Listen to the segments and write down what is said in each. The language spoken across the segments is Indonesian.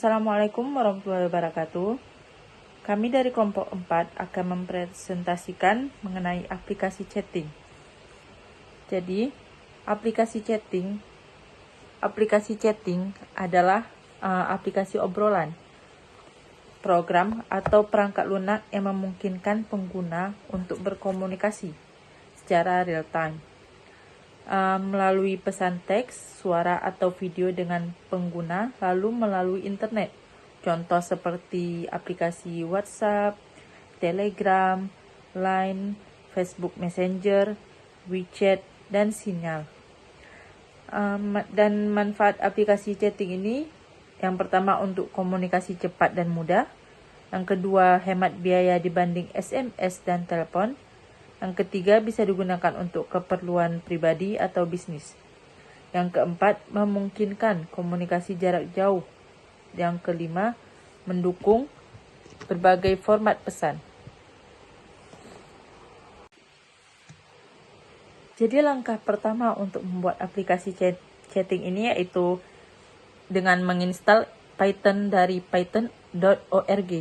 Assalamualaikum warahmatullahi wabarakatuh. Kami dari kelompok 4 akan mempresentasikan mengenai aplikasi chatting. Jadi, aplikasi chatting adalah aplikasi obrolan, program atau perangkat lunak yang memungkinkan pengguna untuk berkomunikasi secara real time melalui pesan teks, suara atau video dengan pengguna, lalu melalui internet. Contoh seperti aplikasi WhatsApp, Telegram, Line, Facebook Messenger, WeChat, dan Signal. Dan manfaat aplikasi chatting ini, yang pertama untuk komunikasi cepat dan mudah, yang kedua hemat biaya dibanding SMS dan telepon, yang ketiga bisa digunakan untuk keperluan pribadi atau bisnis, yang keempat memungkinkan komunikasi jarak jauh, yang kelima mendukung berbagai format pesan. Jadi langkah pertama untuk membuat aplikasi chatting ini yaitu dengan menginstal Python dari python.org,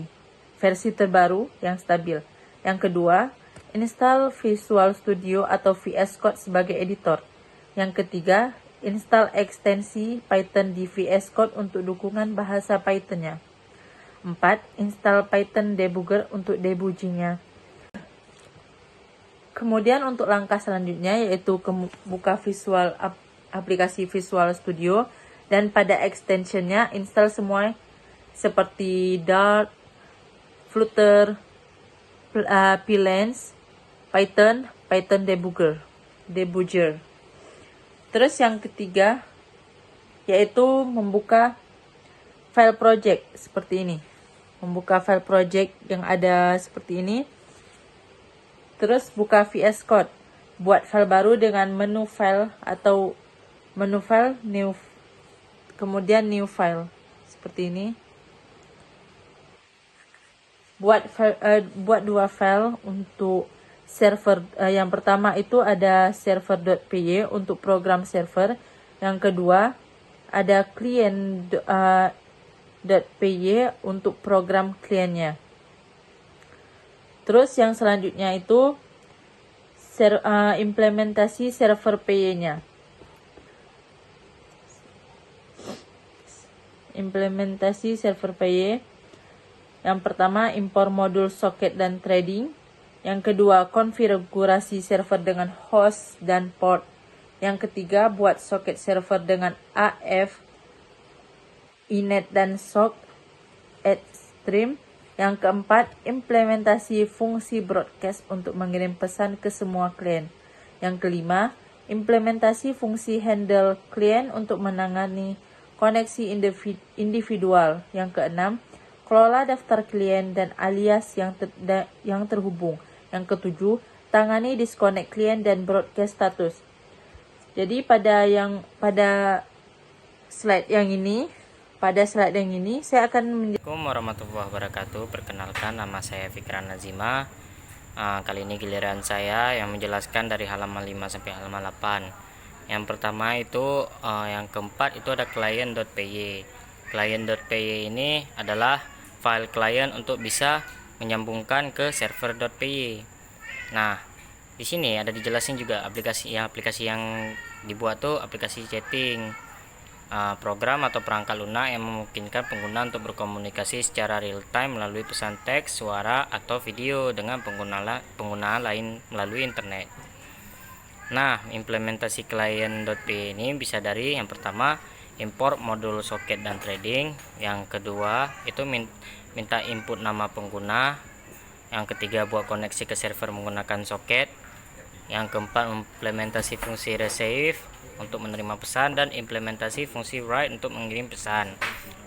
versi terbaru yang stabil. Yang kedua, install Visual Studio atau VS Code sebagai editor. Yang ketiga, install ekstensi Python di VS Code untuk dukungan bahasa Python-nya. 4. Install Python Debugger untuk debugging-nya. Kemudian untuk langkah selanjutnya yaitu buka aplikasi Visual Studio dan pada extension-nya install semua seperti Dart, Flutter, Plans, Python Debugger. Terus yang ketiga yaitu membuka file project seperti ini. Membuka file project yang ada seperti ini. Terus buka VS Code. Buat file baru dengan menu file atau menu file new, kemudian new file seperti ini. Buat dua file untuk server. Yang pertama itu ada server.py untuk program server. Yang kedua ada client.py untuk program kliennya. Terus yang selanjutnya itu implementasi server py-nya. Implementasi server py. Yang pertama, import modul socket dan threading. Yang kedua, konfigurasi server dengan host dan port. Yang ketiga, buat socket server dengan AF, inet dan sock, add stream. Yang keempat, implementasi fungsi broadcast untuk mengirim pesan ke semua klien. Yang kelima, implementasi fungsi handle klien untuk menangani koneksi individual. Yang keenam, kelola daftar klien dan alias yang terhubung. Yang ketujuh, tangani disconnect klien dan broadcast status. Jadi pada slide yang ini saya akan Assalamualaikum warahmatullahi wabarakatuh. Perkenalkan, nama saya Fikran Nazima. Kali ini giliran saya yang menjelaskan dari halaman 5 sampai halaman 8. Yang pertama itu yang keempat itu ada client.py. Client.py ini adalah file client untuk bisa menyambungkan ke server.py. Nah, di sini ada dijelasin juga aplikasi yang dibuat tuh aplikasi chatting, program atau perangkat lunak yang memungkinkan pengguna untuk berkomunikasi secara real time melalui pesan teks, suara, atau video dengan pengguna lain melalui internet. Nah, implementasi client.py ini bisa dari yang pertama import modul socket dan threading, yang kedua itu minta input nama pengguna, yang ketiga buat koneksi ke server menggunakan socket, yang keempat implementasi fungsi receive untuk menerima pesan dan implementasi fungsi write untuk mengirim pesan.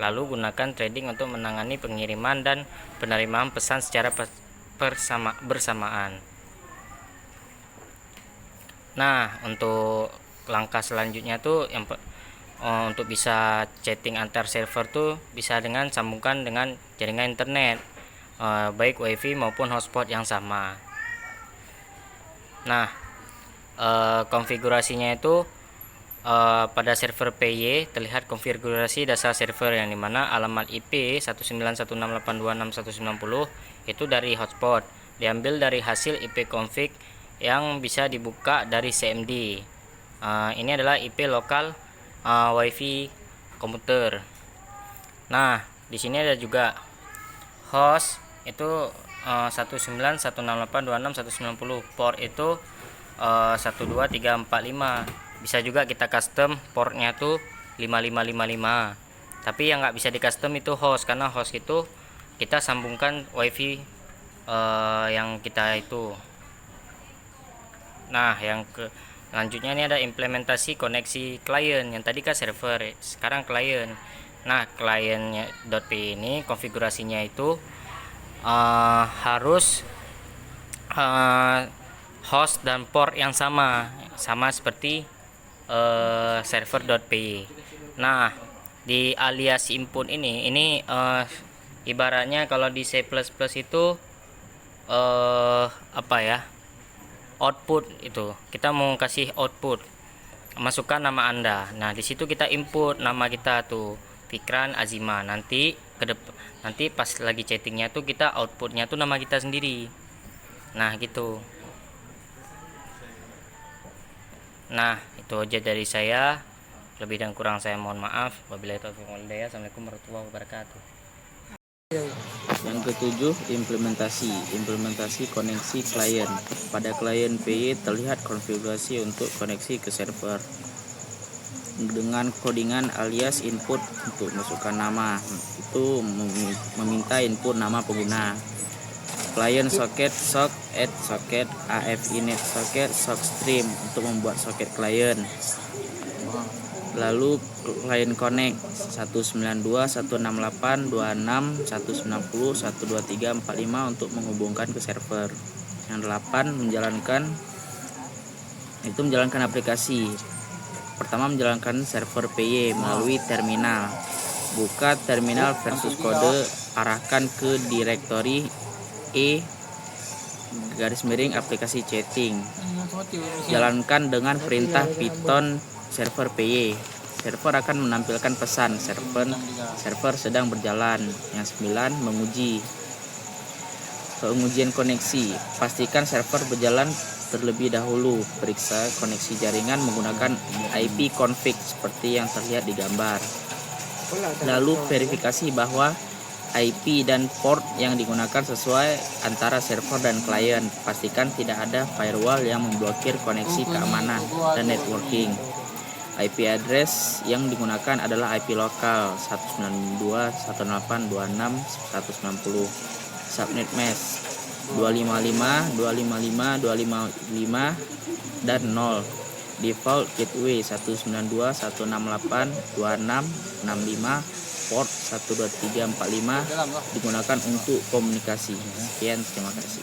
Lalu gunakan threading untuk menangani pengiriman dan penerimaan pesan secara bersamaan. Nah, untuk langkah selanjutnya tuh untuk bisa chatting antar server tuh bisa dengan sambungkan dengan jaringan internet, baik wifi maupun hotspot yang sama. Nah, konfigurasinya itu pada server PY terlihat konfigurasi dasar server yang dimana alamat IP 1916826.190 itu dari hotspot, diambil dari hasil IP config yang bisa dibuka dari CMD. Ini adalah IP lokal WiFi komputer. Nah, di sini ada juga host itu 1916826.190, port itu 12345. Bisa juga kita custom portnya tuh 5555, tapi yang nggak bisa di custom itu host, karena host itu kita sambungkan WiFi yang kita itu. Nah, yang selanjutnya ini ada implementasi koneksi klien. Yang tadi kan server, sekarang klien. Nah, kliennya .py ini konfigurasinya itu harus host dan port yang sama seperti server.py. Nah, di alias input ini ibaratnya kalau di C++ itu apa ya, output itu kita mau kasih output, masukkan nama Anda. Nah, di situ kita input nama kita tuh Fikran Azima. Nanti pas lagi chattingnya tuh kita outputnya tuh nama kita sendiri. Nah, gitu. Nah, itu aja dari saya. Lebih dan kurang saya mohon maaf. Wabillahi taufiq wal hidayah. Assalamualaikum warahmatullahi wabarakatuh. Yang ketujuh, implementasi koneksi klien. Pada klien PY terlihat konfigurasi untuk koneksi ke server dengan codingan alias input. Untuk masukkan nama itu meminta input nama pengguna. Client socket, sock, add socket, AF init socket, sock stream untuk membuat socket client. Lalu client connect 192.168.26.190.123.45 untuk menghubungkan ke server. Yang 8 menjalankan aplikasi. Pertama, menjalankan server PY melalui terminal. Buka terminal versus kode, arahkan ke direktori aplikasi chatting. Jalankan dengan perintah Python server PY. Server akan menampilkan pesan server sedang berjalan. Yang 9, pengujian koneksi. Pastikan server berjalan terlebih dahulu. Periksa koneksi jaringan menggunakan IP config seperti yang terlihat di gambar. Lalu verifikasi bahwa IP dan port yang digunakan sesuai antara server dan klien. Pastikan tidak ada firewall yang memblokir koneksi keamanan dan networking. IP address yang digunakan adalah IP lokal 192.168.26.190. Subnet mask 255.255.255 dan 0. Default gateway 192.168.26.65. Port 12345 digunakan untuk komunikasi. Sekian, terima kasih.